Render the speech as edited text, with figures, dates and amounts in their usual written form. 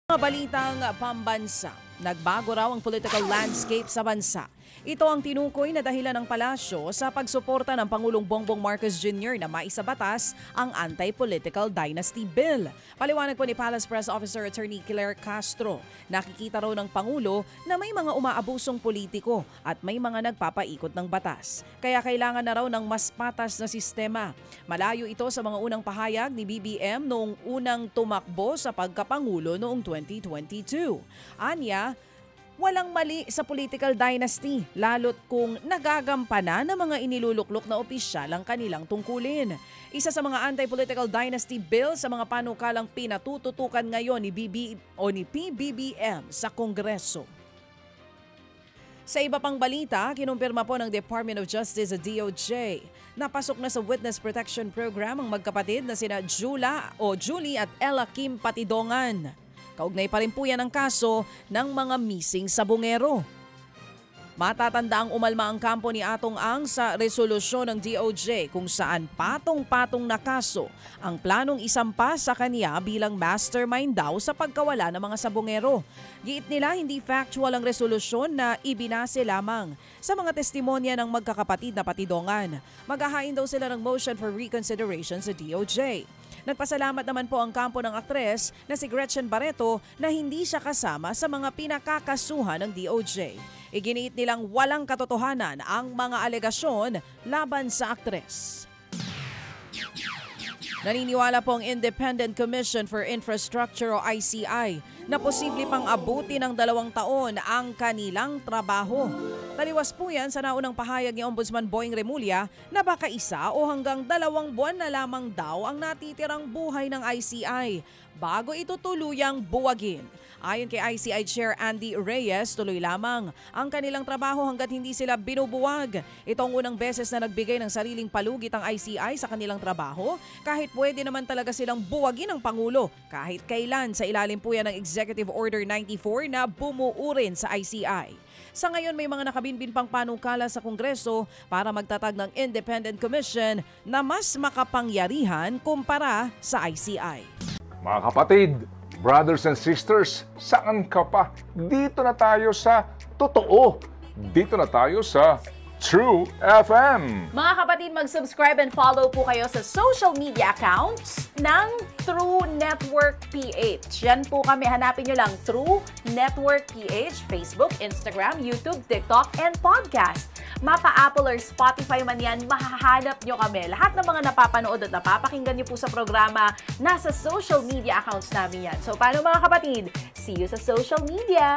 Mga balitang pambansa, nagbago raw ang political landscape sa bansa. Ito ang tinukoy na dahilan ng palasyo sa pagsuporta ng Pangulong Bongbong Marcos Jr. na maisabatas ang Anti-Political Dynasty Bill. Paliwanag po ni Palace Press Officer Attorney Claire Castro, nakikita raw ng Pangulo na may mga umaabusong politiko at may mga nagpapaikot ng batas. Kaya kailangan na raw ng mas patas na sistema. Malayo ito sa mga unang pahayag ni BBM noong unang tumakbo sa pagkapangulo noong 2022. Anya, walang mali sa political dynasty, lalo't kung nagagampanan ng mga iniluluklok na opisyal ang kanilang tungkulin. Isa sa mga anti-political dynasty bill sa mga panukalang pinatututukan ngayon ni PBBM sa Kongreso. Sa iba pang balita, kinumpirma po ng Department of Justice sa DOJ. Napasok na sa Witness Protection Program ang magkapatid na sina Julie at Ella Kim Patidongan. Kaugnay pa rin po yan ang kaso ng mga missing sabongero. Matatanda ang umalma ang kampo ni Atong Ang sa resolusyon ng DOJ kung saan patong-patong na kaso ang planong isampa sa kanya bilang mastermind daw sa pagkawala ng mga sabongero. Giit nila hindi factual ang resolusyon na ibinase lamang sa mga testimonya ng magkakapatid na Patidongan. Maghahain daw sila ng motion for reconsideration sa DOJ. Nagpasalamat naman po ang kampo ng aktres na si Gretchen Barreto na hindi siya kasama sa mga pinakakasuhan ng DOJ. Iginiit nilang walang katotohanan ang mga alegasyon laban sa aktres. Naniniwala po ang Independent Commission for Infrastructure o ICI na posible pang abuti ng 2 taon ang kanilang trabaho. Taliwas po yan sa naunang pahayag ni Ombudsman Boying Remulla na baka 1 o hanggang 2 buwan na lamang daw ang natitirang buhay ng ICI bago ito tuluyang buwagin. Ayon kay ICI Chair Andy Reyes, tuloy lamang ang kanilang trabaho hanggat hindi sila binubuwag. Ito ang unang beses na nagbigay ng sariling palugit ang ICI sa kanilang trabaho kahit pwede naman talaga silang buwagin ng Pangulo kahit kailan sa ilalim po yan ng Executive Order 94 na bumuo rin sa ICI. Sa ngayon may mga nakabinbin pang panukala sa Kongreso para magtatag ng Independent Commission na mas makapangyarihan kumpara sa ICI. Mga kapatid, brothers and sisters, saan ka pa? Dito na tayo sa totoo. Dito na tayo sa True FM. Mga kapatid, mag-subscribe and follow po kayo sa social media accounts ng True Network PH. Yan po kami, hanapin nyo lang True Network PH, Facebook, Instagram, YouTube, TikTok, and podcast. Mapa Apple or Spotify man yan, mahahanap nyo kami. Lahat ng mga napapanood at napapakinggan nyo po sa programa, nasa social media accounts namin yan. So paano mga kapatid? See you sa social media!